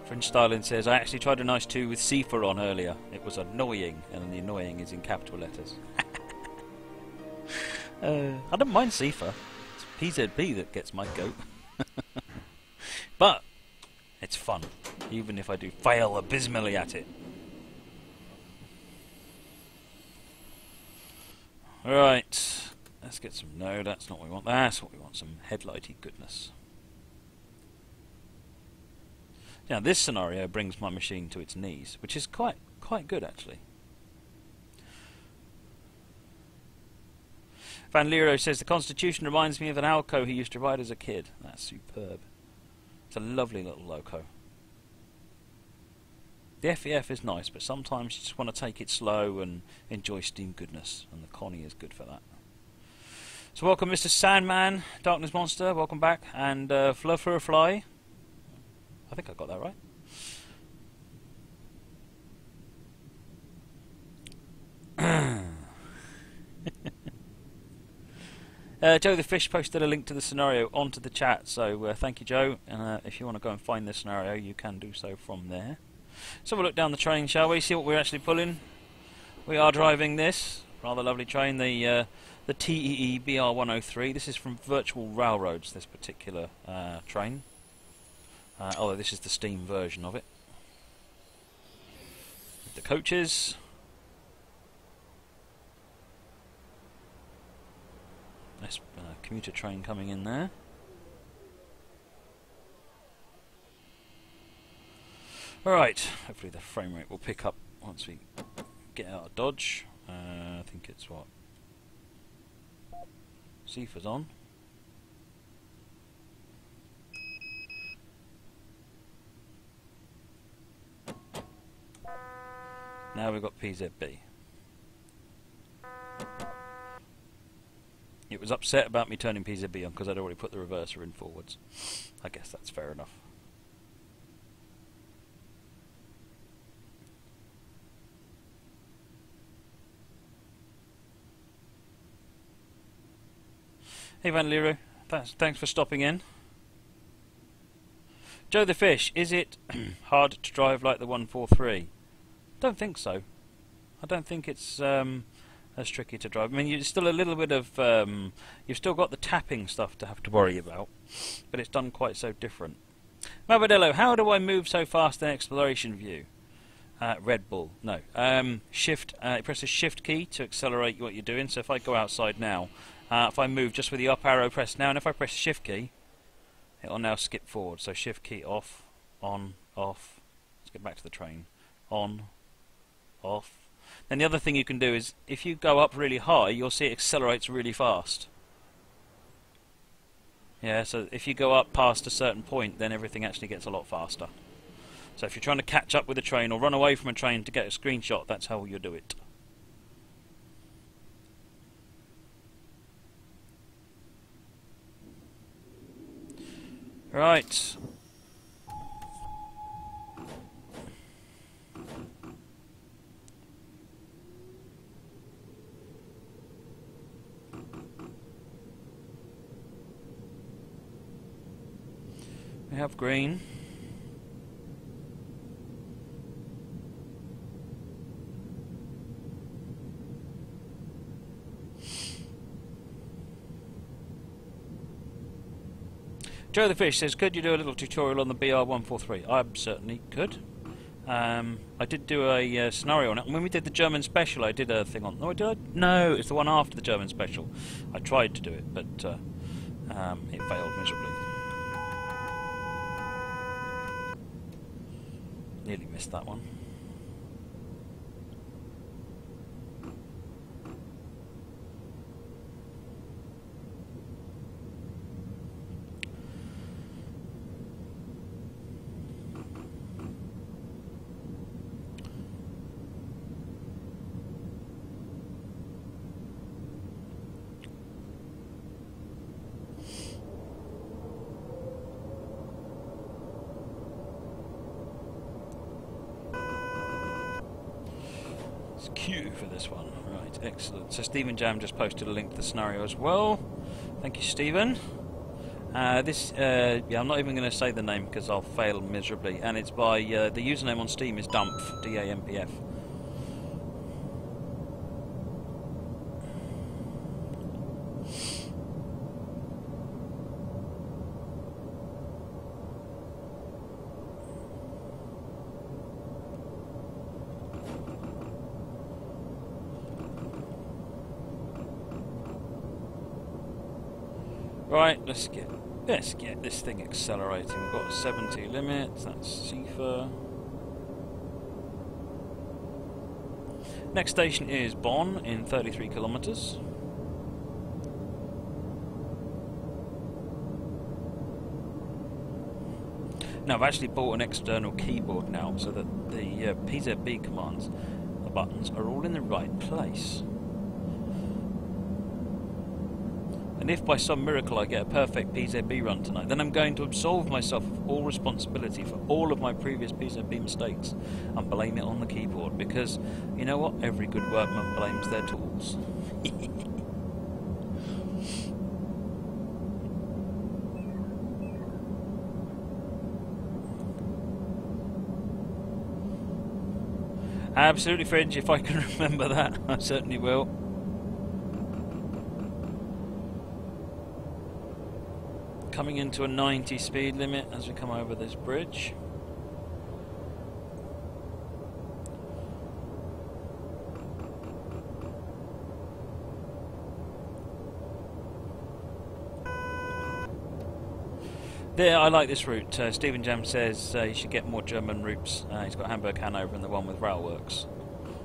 Fringe Styling says, I actually tried a nice 2 with Sifa on earlier. It was annoying, and the annoying is in capital letters. I don't mind Sifa. It's PZB that gets my goat. But it's fun, even if I do fail abysmally at it. Right, let's get some... No, that's not what we want. That's what we want, some headlighty goodness. Now this scenario brings my machine to its knees, which is quite good actually. Van Lero says, the Constitution reminds me of an Alco he used to ride as a kid. That's superb. It's a lovely little loco. The FEF is nice, but sometimes you just want to take it slow and enjoy steam goodness, and the Connie is good for that. So welcome Mr. Sandman, Darkness Monster, welcome back, and Fluffer Fly. I think I got that right. Joe the Fish posted a link to the scenario onto the chat, so thank you, Joe. And if you want to go and find this scenario, you can do so from there. So we'll look down the train, shall we? See what we're actually pulling. We are driving this rather lovely train, the TEE BR103. This is from Virtual Railroads, this particular train. Although this is the steam version of it. With the coaches. Nice commuter train coming in there. Alright, hopefully the frame rate will pick up once we get out of Dodge. I think it's what? Sifa's on. Now we've got PZB. It was upset about me turning PZB on because I'd already put the reverser in forwards. I guess that's fair enough. Hey Van Leroy, thanks for stopping in. Joe the Fish, is it hard to drive like the 143? Don't think so. I don't think it's as tricky to drive. I mean, you're still a little bit of you've still got the tapping stuff to have to worry about, but it's done quite so different. Mabadello, how do I move so fast in exploration view? Red Bull, no. Shift. Press the Shift key to accelerate what you're doing. So if I go outside now, if I move just with the up arrow pressed now, and if I press Shift key, it will now skip forward. So Shift key off, on, off. Let's get back to the train. On, off. Then the other thing you can do is, if you go up really high, you'll see it accelerates really fast. Yeah, so if you go up past a certain point, then everything actually gets a lot faster. So if you're trying to catch up with a train or run away from a train to get a screenshot, that's how you do it. Right. We have green. Joe the Fish says, could you do a little tutorial on the BR143? I certainly could. I did do a scenario on it. When we did the German special, I did a thing on... No, did I? No, it's the one after the German special. I tried to do it, but it failed miserably. Nearly missed that one. Q for this one. Right, excellent. So Stephen Jam just posted a link to the scenario as well. Thank you, Stephen. Yeah, I'm not even going to say the name because I'll fail miserably. And it's by the username on Steam is Dampf, D-A-M-P-F. Right, let's get this thing accelerating. We've got a 70 limit. That's Sifa. Next station is Bonn in 33 kilometers. Now I've actually bought an external keyboard now, so that the PZB commands, the buttons, are all in the right place. And if by some miracle I get a perfect PZB run tonight, then I'm going to absolve myself of all responsibility for all of my previous PZB mistakes and blame it on the keyboard, because, you know what, every good workman blames their tools. Absolutely, Fringe, if I can remember that, I certainly will. Coming into a 90 speed limit as we come over this bridge. There, I like this route. Stephen Jam says you should get more German routes. He's got Hamburg, Hanover, and the one with Railworks,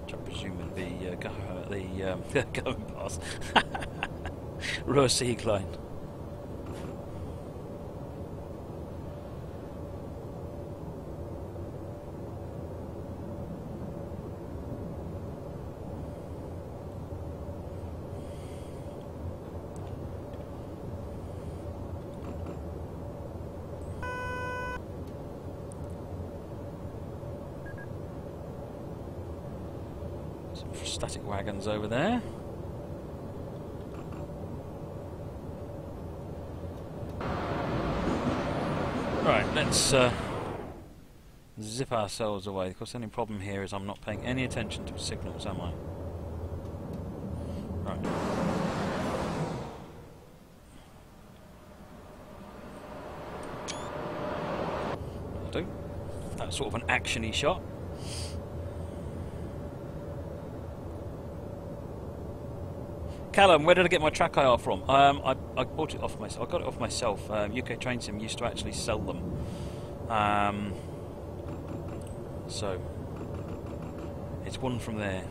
which I presume would be the going past Ruhr Siegline. Static wagons over there. Right, let's zip ourselves away. Of course, the only problem here is I'm not paying any attention to signals, am I? Right. That'll do. That's sort of an action-y shot. Callum, where did I get my track IR from? I bought it off myself. I got it off myself. UK Train Sim used to actually sell them. So it's one from there.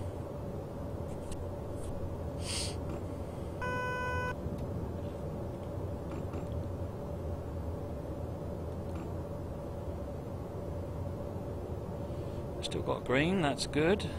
Still got green, that's good.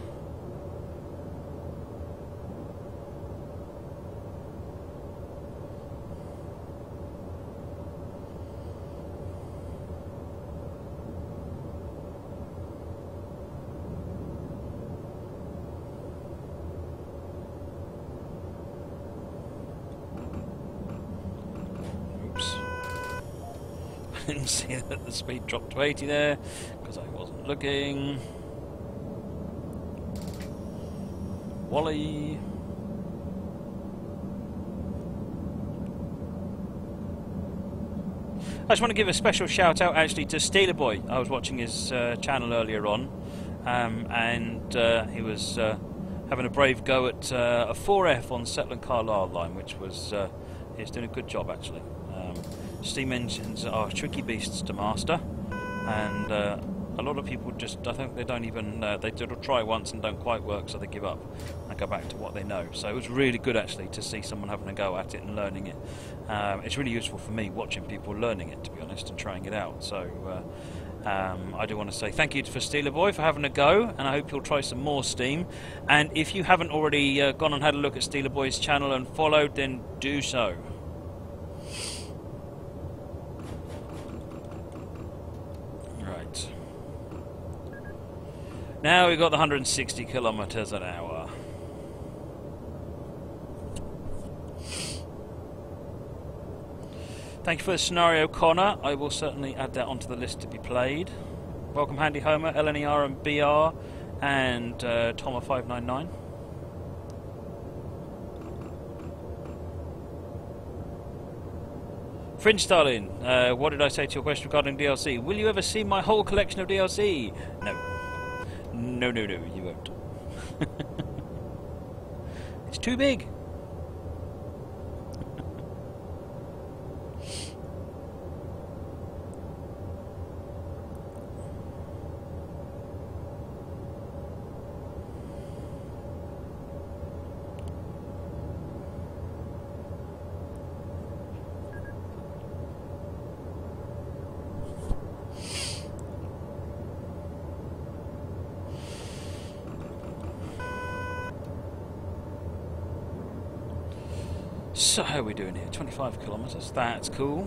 Didn't see that the speed dropped to 80 there because I wasn't looking. Wally. I just want to give a special shout out actually to Steeler Boy. I was watching his channel earlier on, and he was having a brave go at a 4F on Settle & Carlisle line, which was he was doing a good job actually. Steam engines are tricky beasts to master, and a lot of people just, I think they don't even, they try once and don't quite work, so they give up and go back to what they know. So it was really good actually to see someone having a go at it and learning it. It's really useful for me watching people learning it, to be honest, and trying it out. So I do want to say thank you for Steeler Boy for having a go, and I hope you'll try some more Steam. And if you haven't already gone and had a look at Steeler Boy's channel and followed, then do so. Now we've got the 160 kilometers an hour. Thank you for the scenario, Connor. I will certainly add that onto the list to be played. Welcome, Handy Homer, LNER and BR, and Toma599. Fringe Starling, what did I say to your question regarding DLC? Will you ever see my whole collection of DLC? No. No, no, no, you won't. It's too big. So how are we doing here? 25 kilometers. That's cool.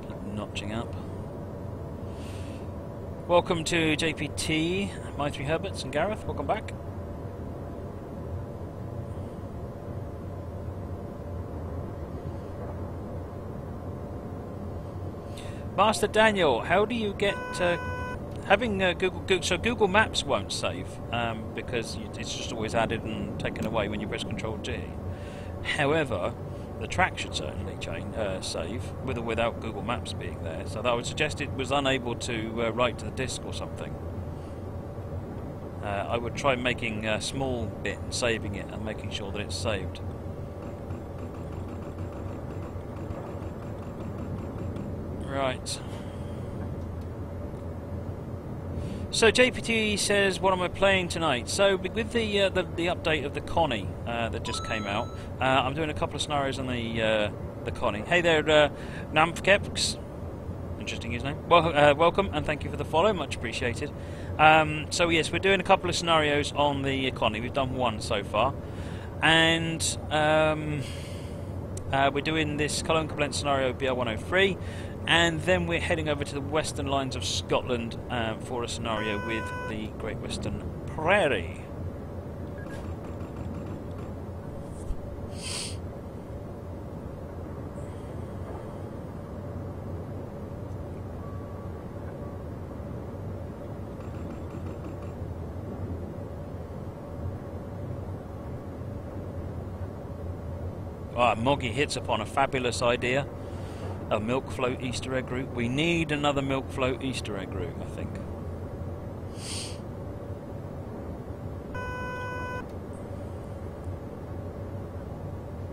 Keep notching up. Welcome to JPT, My Three Herberts and Gareth. Welcome back. Master Daniel, how do you get having Google Maps won't save because it's just always added and taken away when you press Control G. However, the track should certainly save with or without Google Maps being there. So that I would suggest it was unable to write to the disk or something. I would try making a small bit and saving it and making sure that it's saved. Right. So JPT says, what am I playing tonight? So with the update of the Connie that just came out, I'm doing a couple of scenarios on the Connie. Hey there, Namfkeps. Interesting username. Well, welcome and thank you for the follow, much appreciated. So yes, we're doing a couple of scenarios on the Connie. We've done one so far, and we're doing this Cologne Koblenz scenario BR103. And then we're heading over to the western lines of Scotland for a scenario with the Great Western Prairie. Moggy hits upon a fabulous idea. A milk float Easter egg route. We need another milk float Easter egg route, I think.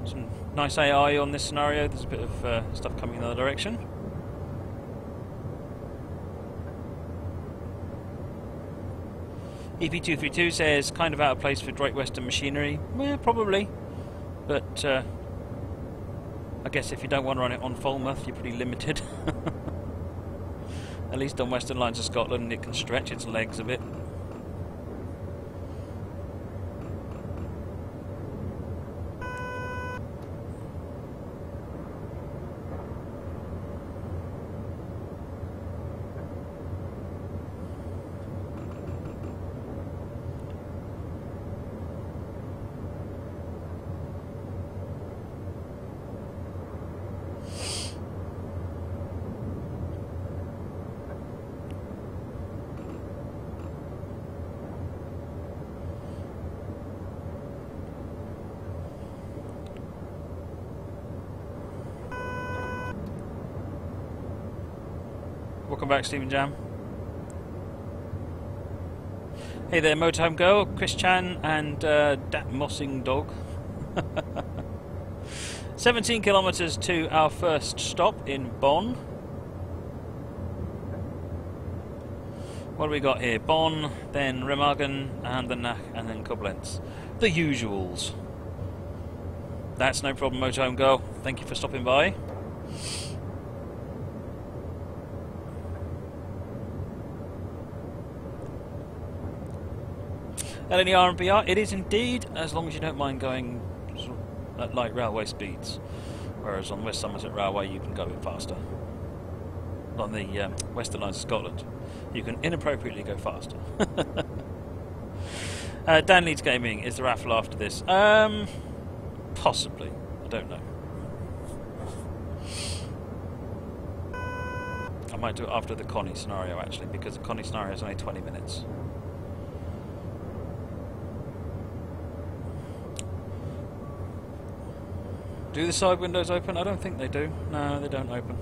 Some nice AI on this scenario. There's a bit of stuff coming in the other direction. EP232 says, kind of out of place for Great Western machinery. Well, probably. But I guess if you don't want to run it on Falmouth, you're pretty limited. At least on Western Lines of Scotland, it can stretch its legs a bit. Welcome back, Stephen Jam. Hey there, Motorhome Girl, Chris Chan, and Dat Mossing Dog. 17 kilometres to our first stop in Bonn. What do we got here? Bonn, then Remagen, and then Koblenz. The usuals. That's no problem, Motorhome Girl. Thank you for stopping by. LNER and BR, it is indeed, as long as you don't mind going sort of at light railway speeds. Whereas on West Somerset Railway you can go a bit faster. On the Western Lines of Scotland, you can inappropriately go faster. Dan Leeds Gaming, is the raffle after this? Possibly. I don't know. I might do it after the Connie scenario, actually, because the Connie scenario is only 20 minutes. Do the side windows open? I don't think they do. No, they don't open.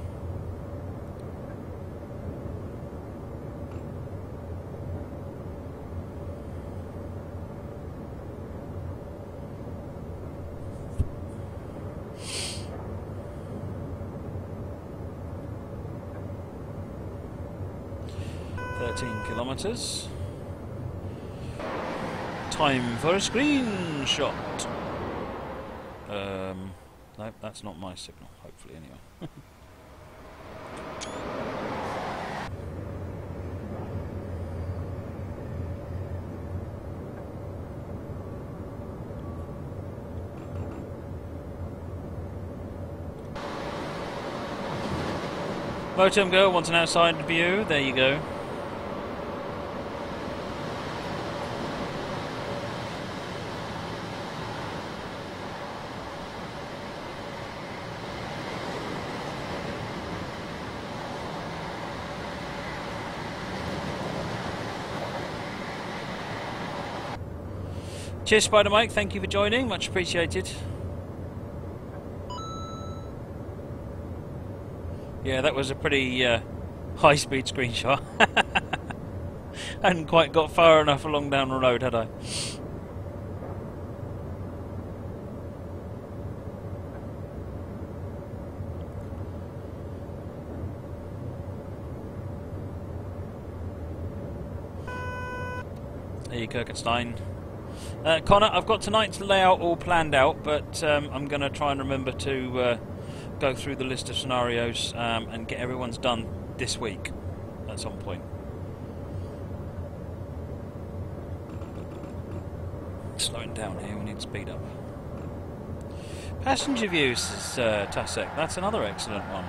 Kilometers. Time for a screenshot. No, that's not my signal, hopefully, anyway. Motorhome Girl wants an outside view. There you go. Cheers, Spider Mike, thank you for joining, much appreciated. Yeah, that was a pretty high-speed screenshot. Hadn't quite got far enough along down the road, had I? There you go, Kirkenstein. Connor, I've got tonight's layout all planned out, but I'm going to try and remember to go through the list of scenarios and get everyone's done this week at some point. Slowing down here, we need to speed up. Passenger views, Tasek, that's another excellent one.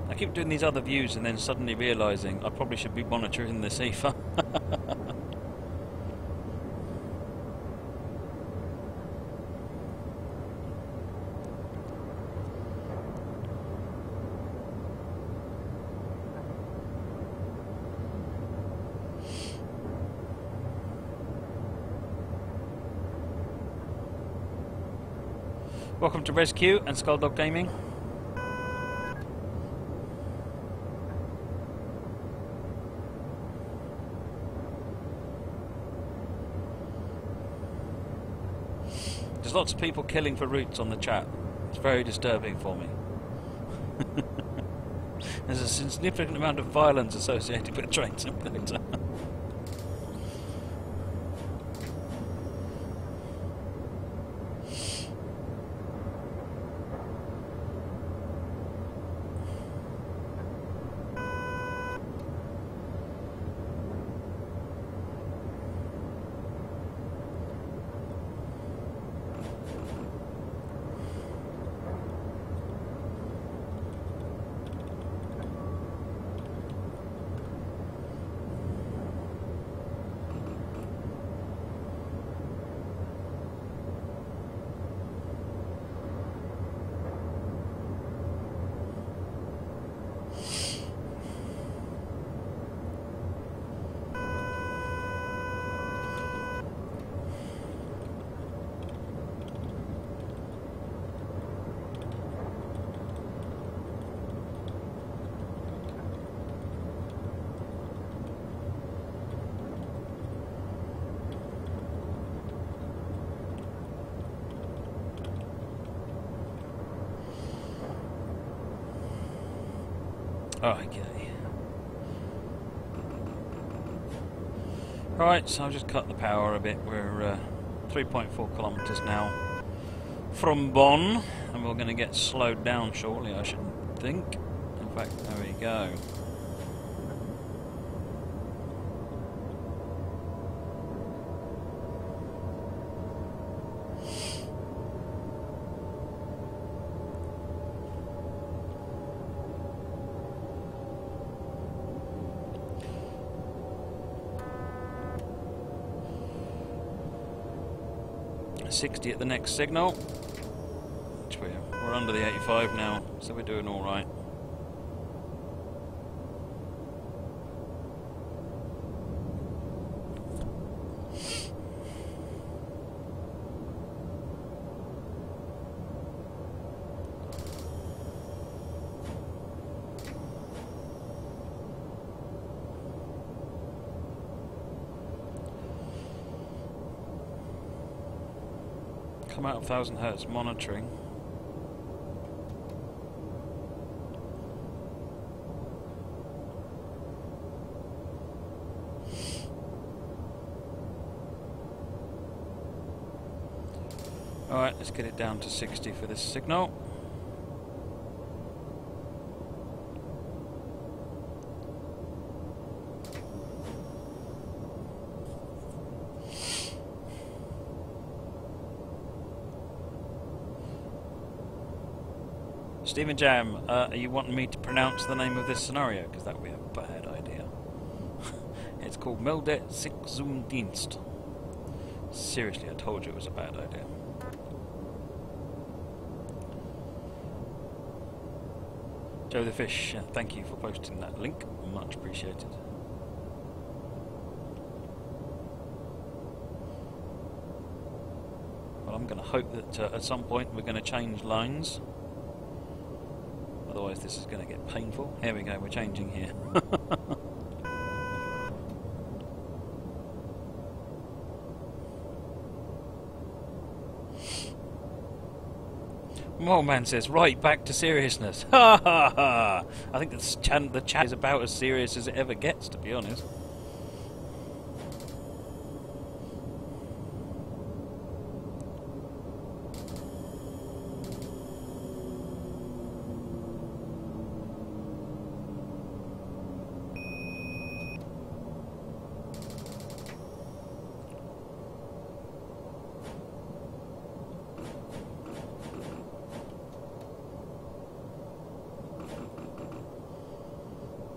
I keep doing these other views and then suddenly realising I probably should be monitoring this EFA. Welcome to Rescue and Skulldog Gaming. There's lots of people killing for routes on the chat. It's very disturbing for me. There's a significant amount of violence associated with Train Simulator. Okay. Right, so I'll just cut the power a bit. We're 3.4 kilometres now from Bonn, and we're going to get slowed down shortly, I should think. In fact, there we go. 60 at the next signal. Which we're under the 85 now, so we're doing all right. Come out of 1000 Hertz monitoring. Alright, let's get it down to 60 for this signal. Stephen Jam, are you wanting me to pronounce the name of this scenario? Because that would be a bad idea. It's called Melde sich zum Dienst. Seriously, I told you it was a bad idea. Joe the Fish, thank you for posting that link. Much appreciated. Well, I'm going to hope that at some point we're going to change lines. Otherwise this is going to get painful. Here we go, we're changing here. Mole Man says, right, back to seriousness. Ha ha ha! I think the chat is about as serious as it ever gets, to be honest.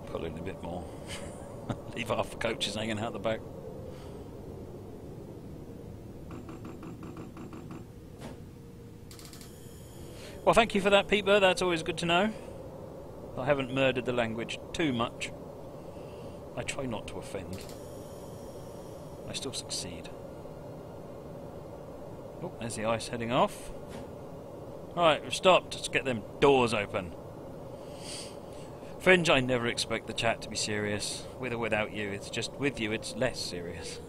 Pull in a bit more. Leave half the coaches hanging out the back. Well, thank you for that, Peter. That's always good to know. I haven't murdered the language too much. I try not to offend. I still succeed. Oh, there's the ice heading off. Alright, we've stopped. Let's get them doors open. Fringe, I never expect the chat to be serious. With or without you, it's just with you it's less serious.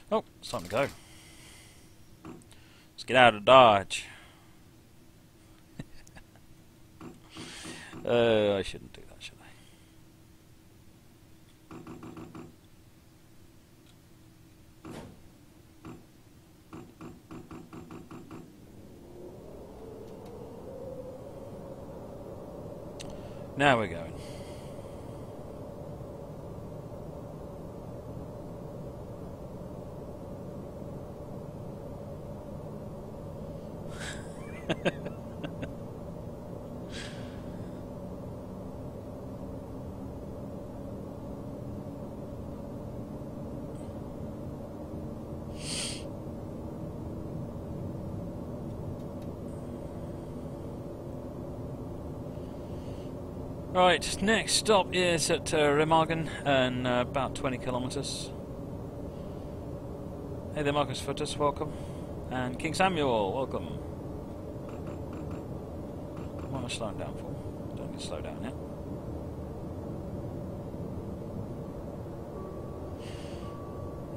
Oh, it's time to go. Let's get out of Dodge. I shouldn't do that, should I? Now we're going. Right, next stop is at Remagen, and about 20 kilometres. Hey there, Marcus Footus, welcome. And King Samuel, welcome. What am I slowing down for? Don't need to slow down yet.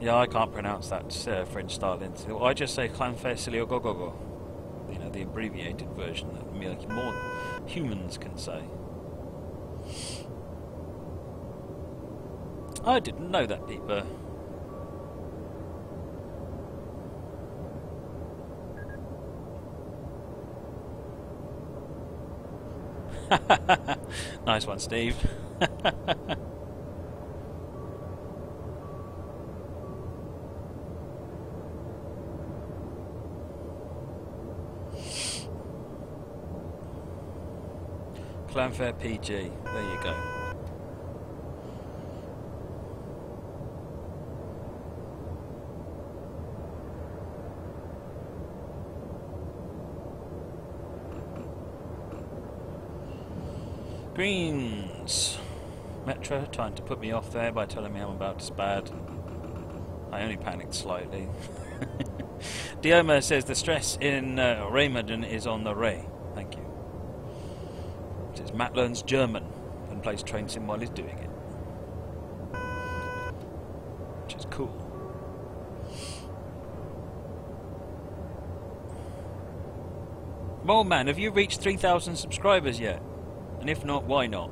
Yeah, I can't pronounce that French style. I just say Clanfesilio Gogogo. You know, the abbreviated version that more humans can say. I didn't know that, Peeper. Nice one, Steve. Clanfair PG. There you go. Greens. Metro trying to put me off there by telling me I'm about to spad. I only panicked slightly. Dioma says the stress in Remagen is on the Re. Thank you. Says Matt learns German and plays train sim while he's doing it, which is cool. Mole Man, have you reached 3,000 subscribers yet? And if not, why not?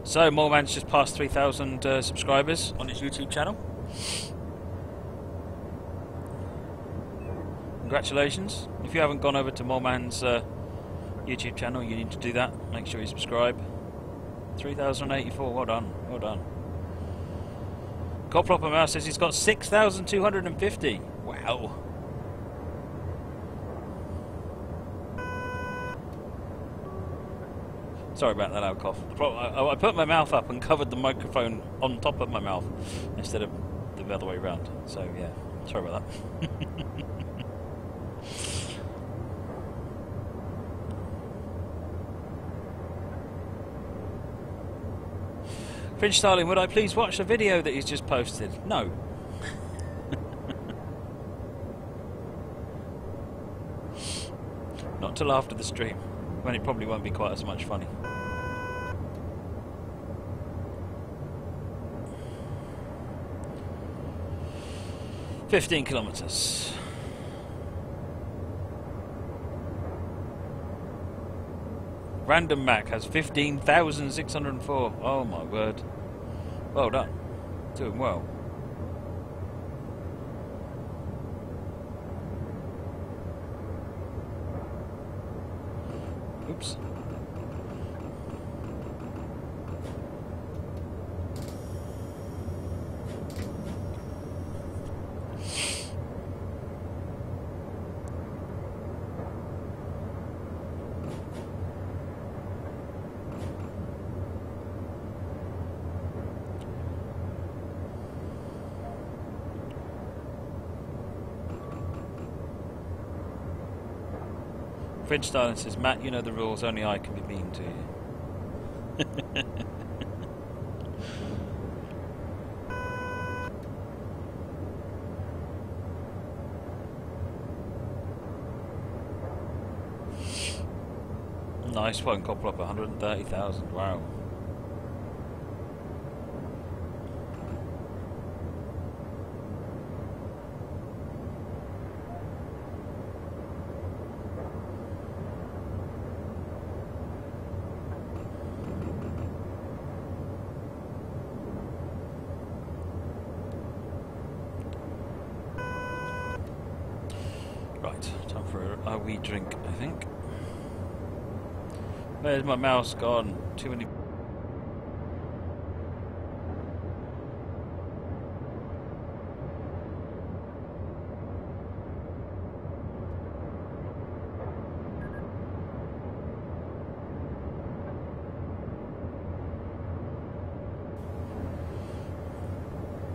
So, Moleman's just passed 3,000 subscribers on his YouTube channel. Congratulations. If you haven't gone over to Moleman's YouTube channel, you need to do that. Make sure you subscribe. 3,084, well done, well done. Coplopper Mouse says he's got 6,250. Wow. Sorry about that loud cough. I put my mouth up and covered the microphone on top of my mouth instead of the other way around. So yeah, sorry about that. Finch Starling, would I please watch the video that he's just posted? No. Not till after the stream, when it probably won't be quite as much funny. "15 kilometers. Random Mac has 15,604. Oh my word. Well done. Doing well. Oops. Fridge Starling says, Matt, you know the rules, only I can be mean to you. Nice one, Copper up 130,000, wow. Time for a wee drink, I think. Where's my mouse gone? Too many.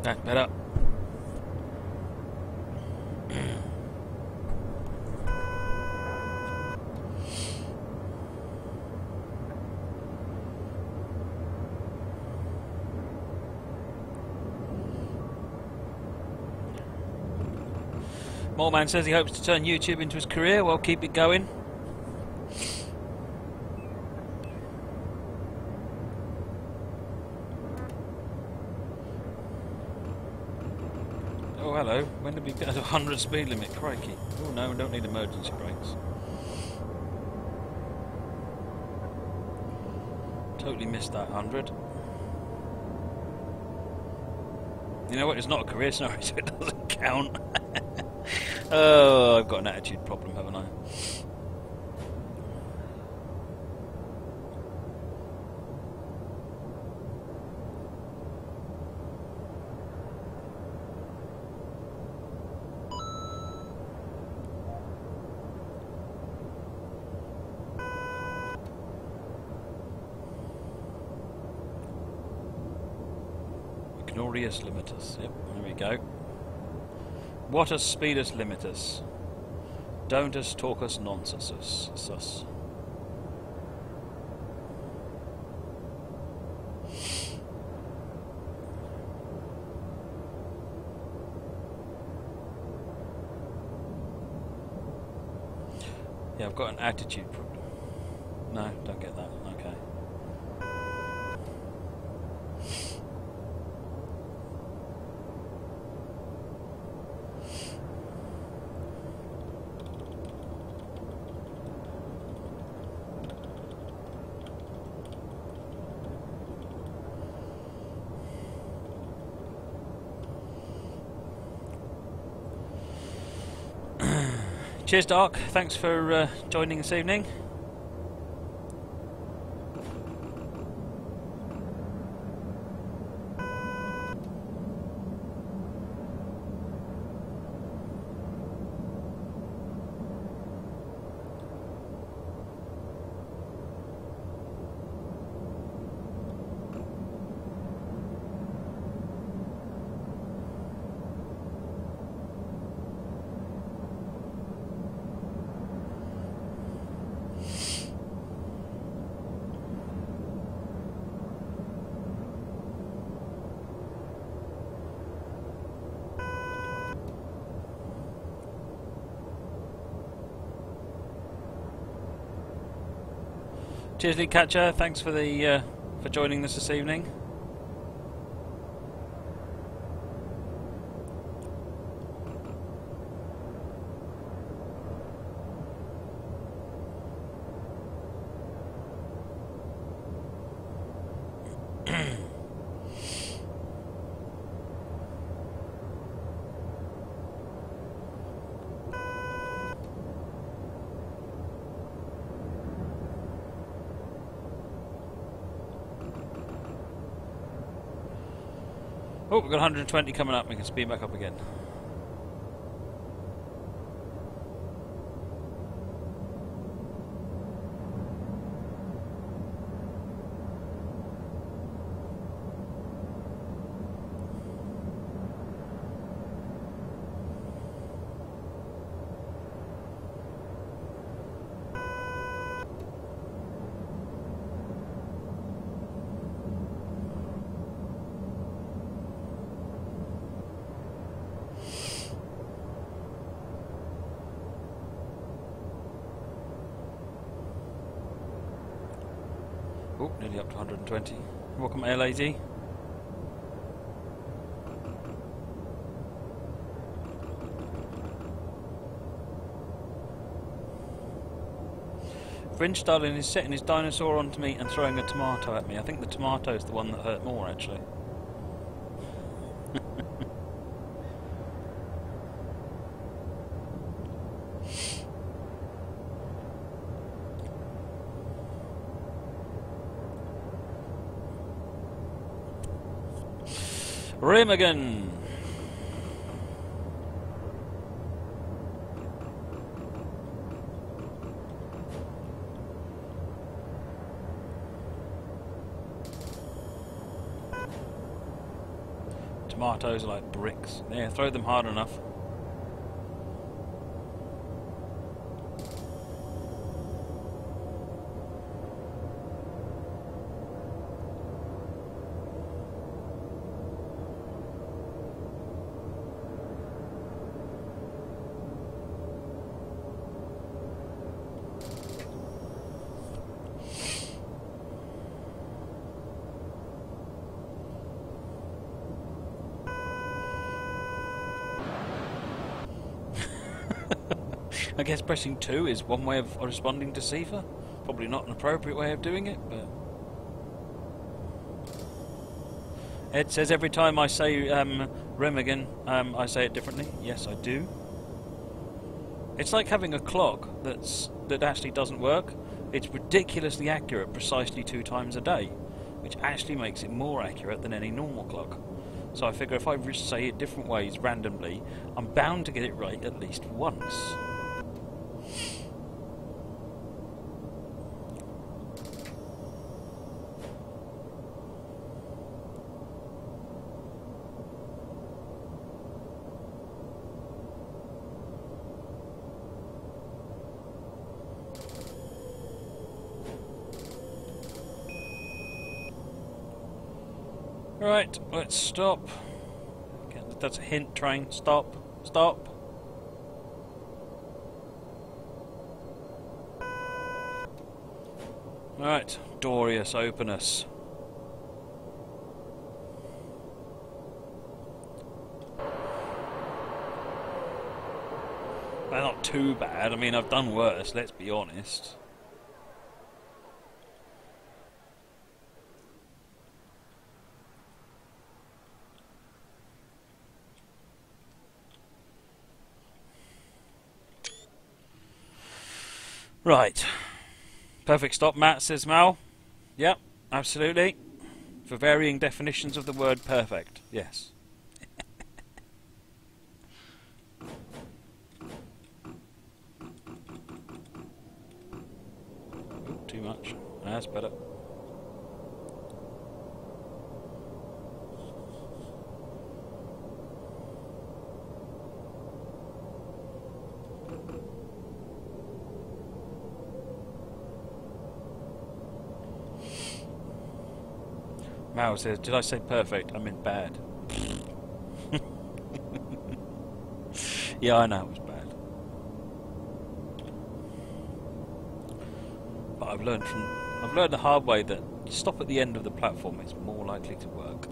That's better. Moreman says he hopes to turn YouTube into his career. Well, keep it going. be at 100 speed limit, crikey. Oh no, we don't need emergency brakes. Totally missed that 100. You know what, it's not a career scenario, so it doesn't count. Oh, I've got an attitude problem, haven't I? Glorious limiters. Yep, there we go. What us speed us limiters. Don't us talk us nonsense us. Yeah, I've got an attitude problem. No, don't get that. Okay. Cheers, Dark. Thanks for joining this evening. Cheers, Lee Catcher. Thanks for the for joining us this evening. Oh, we've got 120 coming up. We can speed back up again. Oh, nearly up to 120. Welcome, LAD. Fringe Darling is setting his dinosaur onto me and throwing a tomato at me. I think the tomato is the one that hurt more, actually. Remagen! Tomatoes are like bricks. Yeah, throw them hard enough. I guess pressing 2 is one way of responding to Sifa. Probably not an appropriate way of doing it, but... Ed says every time I say Remagen, I say it differently. Yes, I do. It's like having a clock that actually doesn't work. It's ridiculously accurate precisely 2 times a day, which actually makes it more accurate than any normal clock. So I figure if I say it different ways randomly, I'm bound to get it right at least once. Right, let's stop. Okay, that's a hint, train. Stop. Stop. Right, Dorius, open us. They're not too bad. I mean, I've done worse, let's be honest. Right. Perfect stop, Matt, says Mal. Yep, absolutely. For varying definitions of the word perfect, yes. Ooh, too much. That's better. Mao says, did I say perfect? I meant bad. Yeah, I know it was bad. But I've learned the hard way that stop at the end of the platform is more likely to work.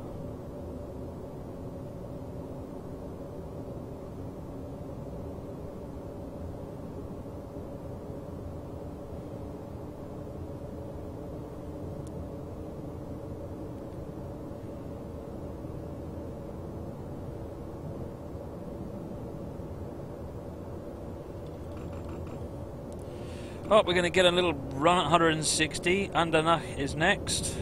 Oh, we're going to get a little run at 160. Andernach is next.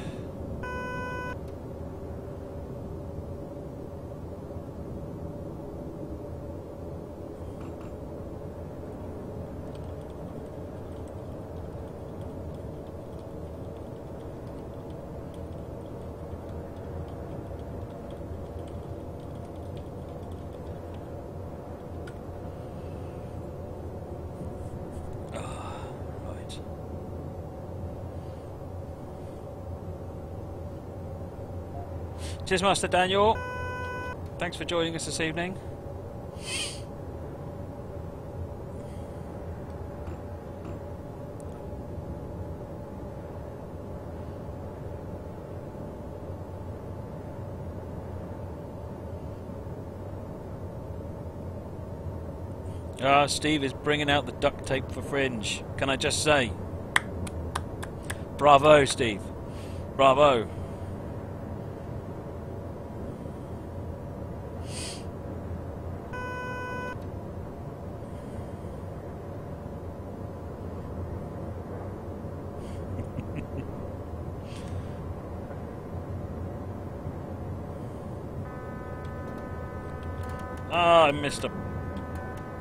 Cheers, Master Daniel. Thanks for joining us this evening. Steve is bringing out the duct tape for Fringe. Can I just say? Bravo, Steve. Bravo. I missed a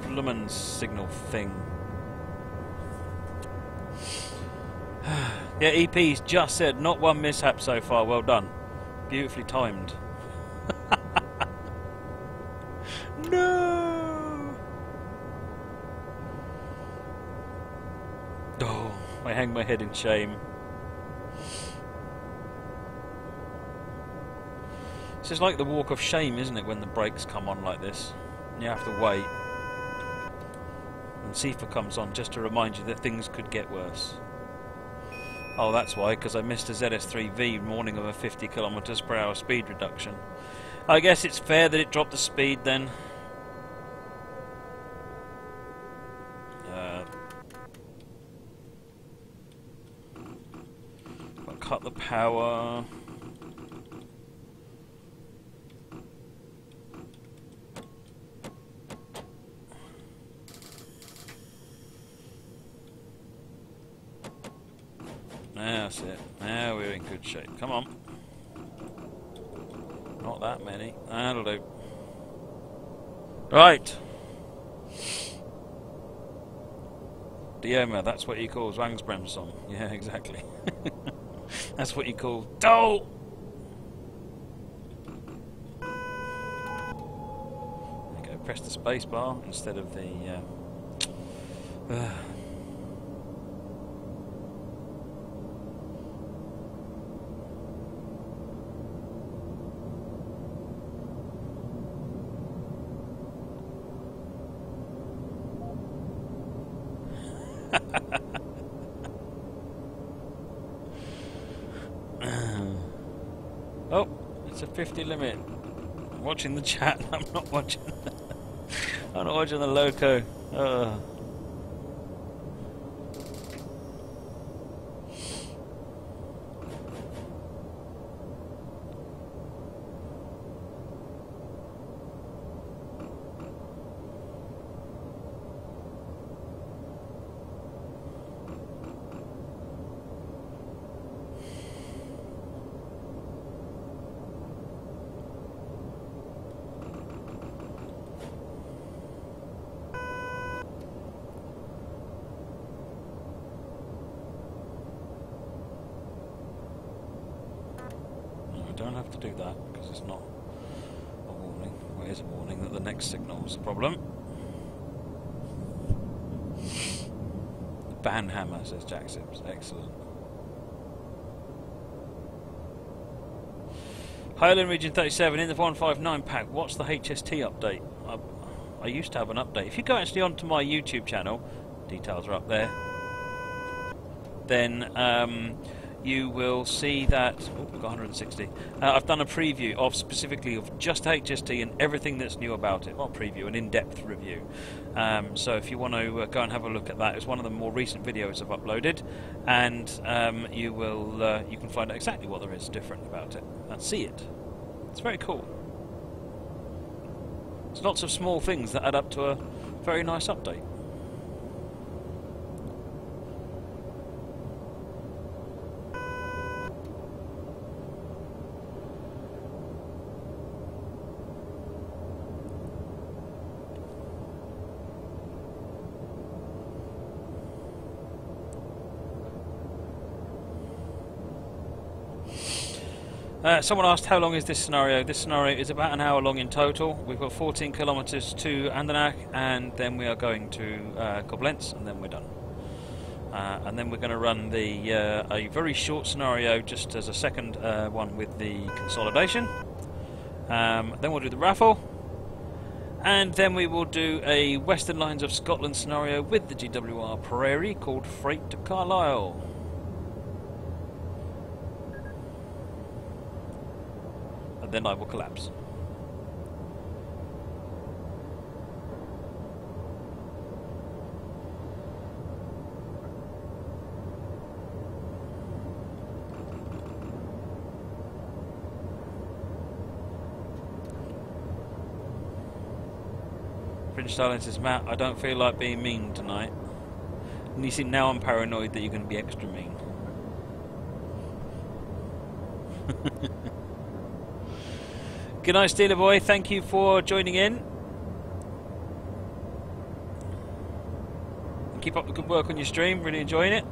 bloomin' signal thing. Yeah, EP's just said, not one mishap so far, well done. Beautifully timed. No! Oh, I hang my head in shame. This is like the walk of shame, isn't it, when the brakes come on like this? And you have to wait. And Sifa comes on just to remind you that things could get worse. Oh, that's why, because I missed a ZS3V warning of a 50 km/h speed reduction. I guess it's fair that it dropped the speed then. cut the power. That's it. Now we're in good shape. Come on. Not that many. That'll do. Right. Dioma, that's what you call Zwangsbremsung. Yeah, exactly. That's what you call DOE! There you go, press the space bar instead of the... Oh, it's a 50 limit. I'm watching the chat. I'm not watching. I'm not watching the loco. Don't have to do that because it's not a warning. Well, it is a warning that the next signal is the problem. The ban hammer, says Jack Sims. Excellent. Highland Region 37 in the 159 pack. What's the HST update? I used to have an update. If you go actually onto my YouTube channel, details are up there. Then you will see that we've got 160. I've done a preview of specifically of just HST and everything that's new about it. Well, preview, an in-depth review. So if you want to go and have a look at that, it's one of the more recent videos I've uploaded, and you can find out exactly what there is different about it and see it. It's very cool. There's lots of small things that add up to a very nice update. Someone asked how long is this scenario. This scenario is about an hour long in total. We've got 14 kilometres to Andernach, and then we are going to Koblenz, and then we're done. And then we're going to run the a very short scenario just as a second one with the consolidation. Then we'll do the raffle, and then we will do a Western Lines of Scotland scenario with the GWR Prairie called Freight to Carlisle. Then I will collapse. Prince Stalin says, Matt, I don't feel like being mean tonight. And you see, now I'm paranoid that you're going to be extra mean. Good night, Steeler Boy. Thank you for joining in. Keep up the good work on your stream. Really enjoying it.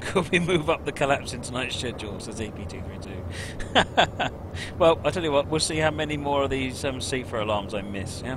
Could we move up the collapse in tonight's schedule, says EP232. Well, I'll tell you what, we'll see how many more of these CFR alarms I miss, yeah?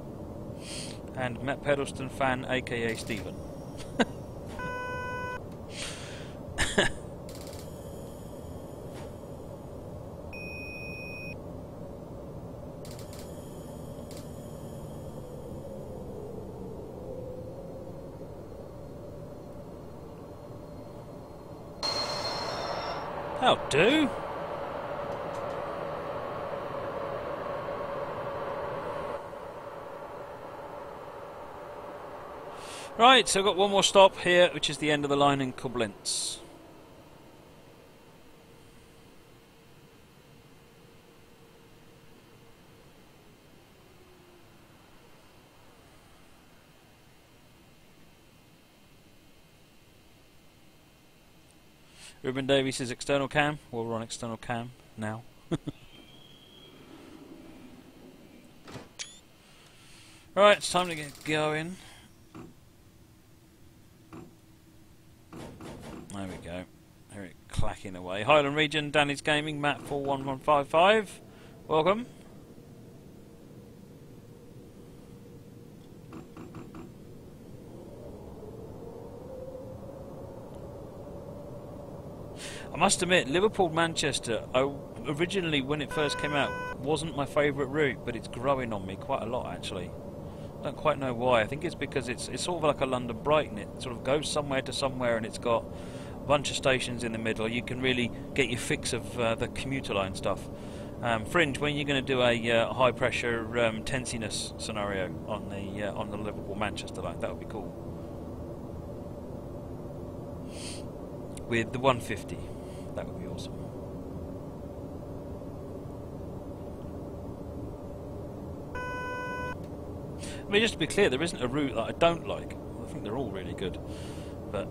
And Matt Pedalston fan, aka Stephen. That'll do. Right, so I've got one more stop here, which is the end of the line in Koblenz. Ruben Davies is external cam. Well, we're on external cam now. Right, it's time to get going. There we go. Hear it clacking away. Highland Region, Danny's Gaming, Matt 41155. Welcome. I must admit, Liverpool-Manchester, originally when it first came out, wasn't my favourite route, but it's growing on me quite a lot actually. I don't quite know why. I think it's because it's sort of like a London-Brighton. It sort of goes somewhere to somewhere, and it's got a bunch of stations in the middle. You can really get your fix of the commuter line stuff. Fringe, when are you going to do a high-pressure tensiness scenario on the Liverpool-Manchester line? That would be cool. With the 150. That would be awesome. I mean, just to be clear, there isn't a route that I don't like. I think they're all really good. But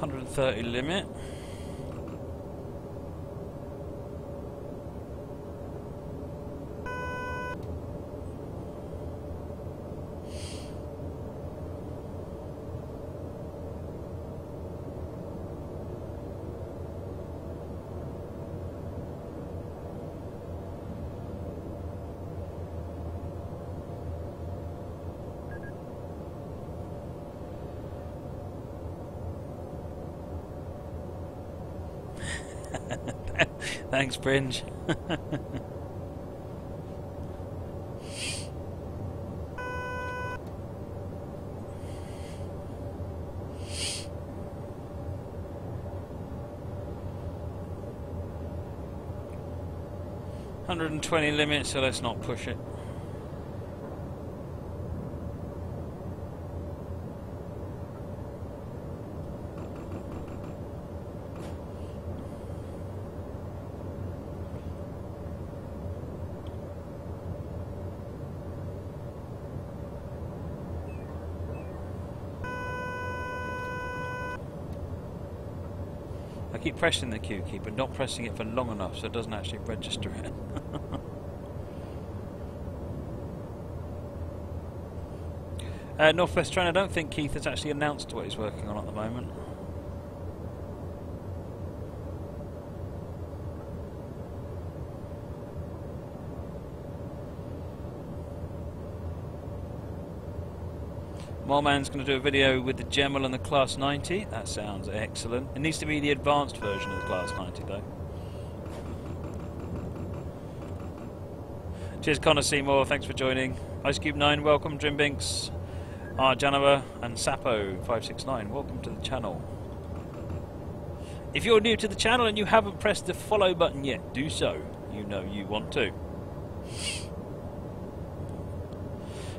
.130 limit. Thanks, Fringe. $120 limit, so let's not push it. I keep pressing the Q key, but not pressing it for long enough so it doesn't actually register it. Northwest Train, I don't think Keith has actually announced what he's working on at the moment. Marman's going to do a video with the Gemmel and the Class 90. That sounds excellent. It needs to be the advanced version of the Class 90 though. Cheers Connor Seymour, thanks for joining. Ice Cube 9, welcome. Drimbinks, Janova and Sapo 569, welcome to the channel. If you're new to the channel and you haven't pressed the follow button yet, do so. You know you want to.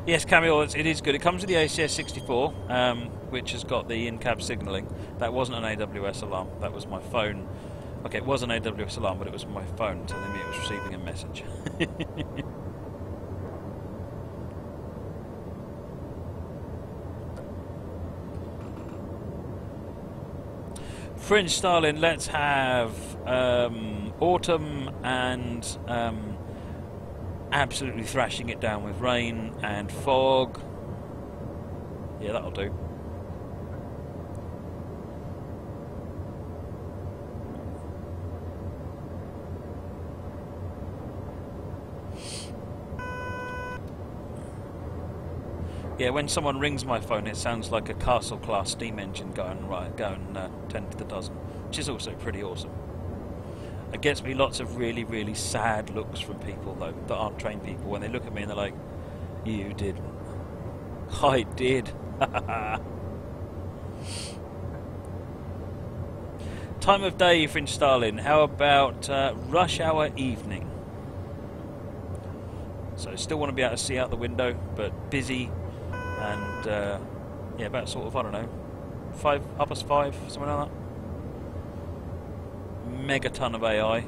Yes, Camille, it is good. It comes with the ACS 64, which has got the in-cab signalling. That wasn't an AWS alarm. That was my phone. Okay, it was an AWS alarm, but it was my phone telling me it was receiving a message. Fringe Starlin, let's have Autumn and absolutely thrashing it down with rain and fog. Yeah, that'll do. Yeah, when someone rings my phone, it sounds like a Castle-class steam engine going 10 to the dozen, which is also pretty awesome. It gets me lots of really, really sad looks from people, though, that aren't trained people, when they look at me and they're like, "You didn't." I did. Time of day for installing. How about rush hour evening? So still want to be able to see out the window, but busy. And yeah, about sort of, I don't know, 5, something like that. Megaton of AI.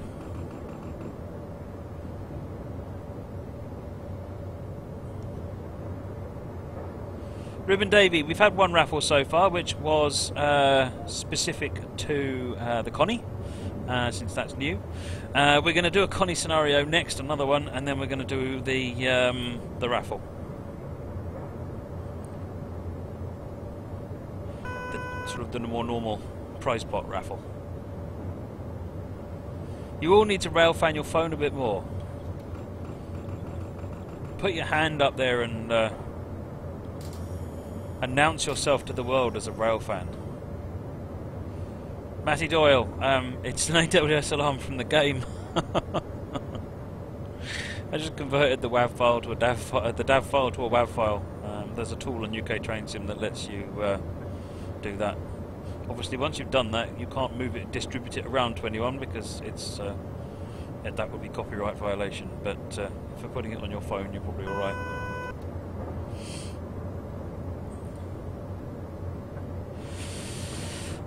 Ruben Davey, we've had one raffle so far, which was specific to the Connie, since that's new. We're going to do a Connie scenario next, another one, and then we're going to do the raffle. Sort of the more normal prize pot raffle. You all need to railfan your phone a bit more. Put your hand up there and announce yourself to the world as a railfan. Matty Doyle, it's an AWS alarm from the game. I just converted the WAV file to a DAV the DAV file to a WAV file. There's a tool in UK Train Sim that lets you do that. Obviously, once you've done that, you can't move it, distribute it around to anyone, because it's yeah, that would be copyright violation. But for putting it on your phone, you're probably all right.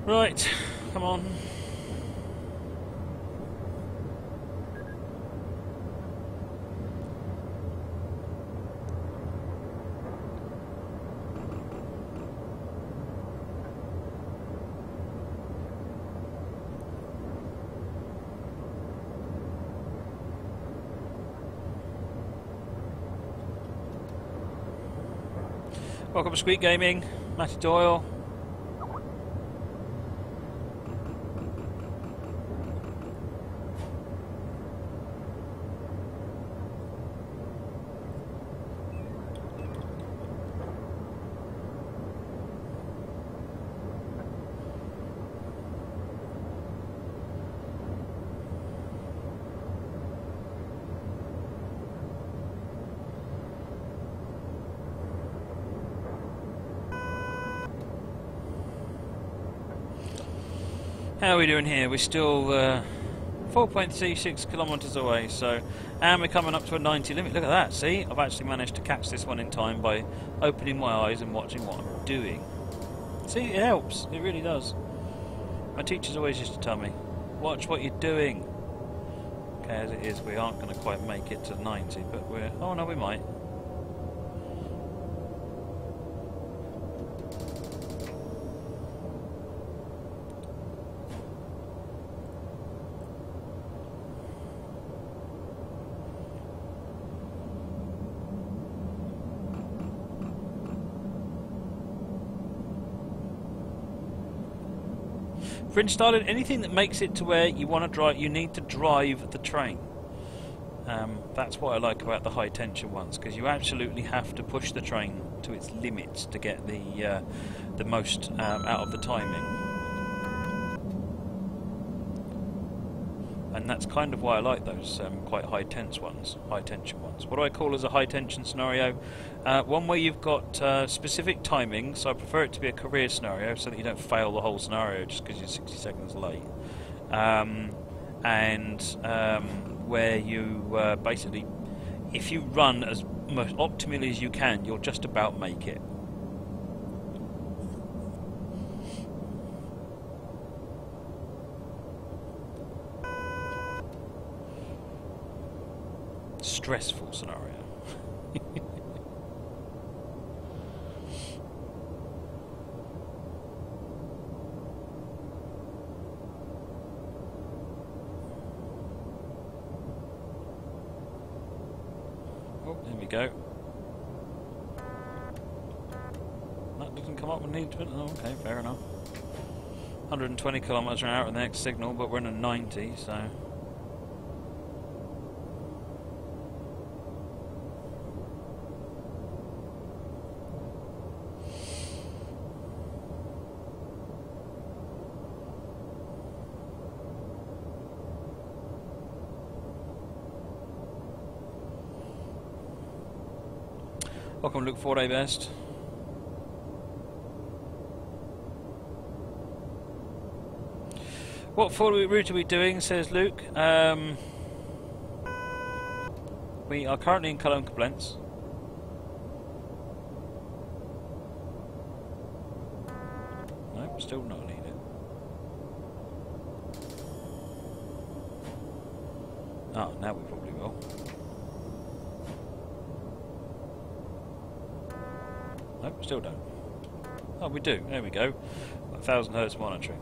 Right, come on. Welcome to Squeak Gaming, Matty Doyle. How are we doing here? We're still 4.36 kilometres away, so, and we're coming up to a 90 limit. Look at that, see? I've actually managed to catch this one in time by opening my eyes and watching what I'm doing. See, it helps, it really does. My teachers always used to tell me, watch what you're doing. Okay, as it is, we aren't going to quite make it to 90, but we're, oh no, we might. For installing anything that makes it to where you want to drive, you need to drive the train. That's what I like about the high tension ones, because you absolutely have to push the train to its limits to get the most out of the timing. And that's kind of why I like those quite high tension ones. What do I call as a high tension scenario? One where you've got specific timing, so I prefer it to be a career scenario so that you don't fail the whole scenario just because you're 60 seconds late. Where you basically, if you run as most optimally as you can, you'll just about make it. Stressful scenario. you go. That doesn't come up with needs. Oh, okay, fair enough. 120 kilometers an hour at the next signal, but we're in a 90, so. Welcome, Luke Ford, best. What route are we doing, says Luke. We are currently in Cologne Koblenz. Nope, still not needed. Ah, now we probably will. Nope, still don't. Oh, we do. There we go. 1000 hertz monitoring.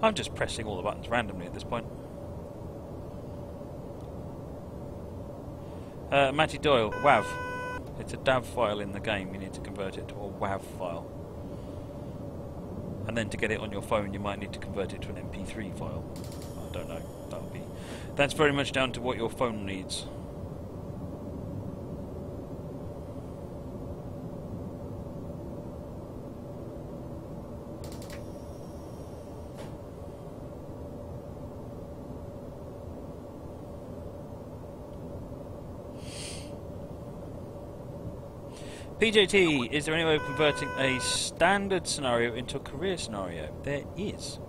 I'm just pressing all the buttons randomly at this point. Matty Doyle, WAV. It's a DAV file in the game. You need to convert it to a WAV file. And then to get it on your phone, you might need to convert it to an MP3 file. I don't know. That's very much down to what your phone needs. PJT, is there any way of converting a standard scenario into a career scenario? There is.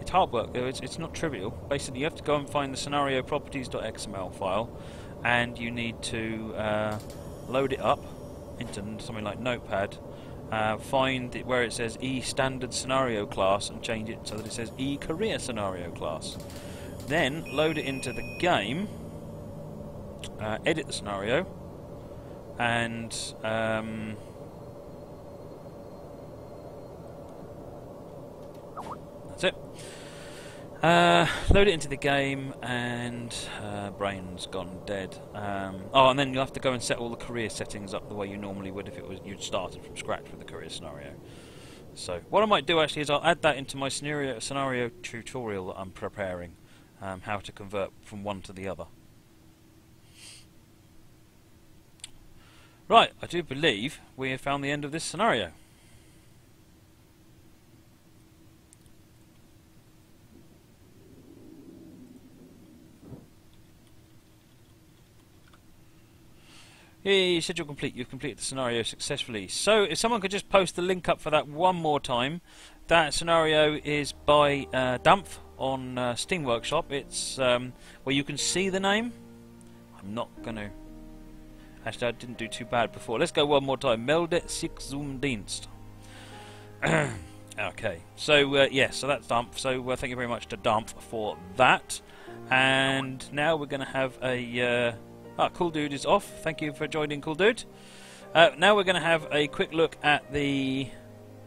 It's hard work though, it's not trivial. Basically you have to go and find the scenario properties.xml file and you need to load it up into something like Notepad, find it where it says E standard scenario class and change it so that it says E career scenario class. Then load it into the game, edit the scenario, and that's it. Load it into the game, and brain's gone dead. Oh, and then you'll have to go and set all the career settings up the way you normally would if it was you'd started from scratch with the career scenario. So what I might do actually is I'll add that into my scenario tutorial that I'm preparing, how to convert from one to the other. Right, I do believe we have found the end of this scenario. Yeah, you said you've completed the scenario successfully. So if someone could just post the link up for that one more time. That scenario is by Dampf on Steam Workshop. It's where you can see the name. I'm not going to... Actually, I didn't do too bad before. Let's go one more time. Melde sich zum Dienst. Okay, so yes, so that's Dampf. So thank you very much to Dampf for that. And now we're going to have a... Cool Dude is off. Thank you for joining, Cool Dude. Now we're going to have a quick look at the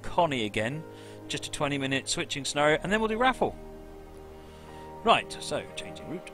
Connie again. Just a 20-minute switching scenario, and then we'll do raffle. Right, so changing route.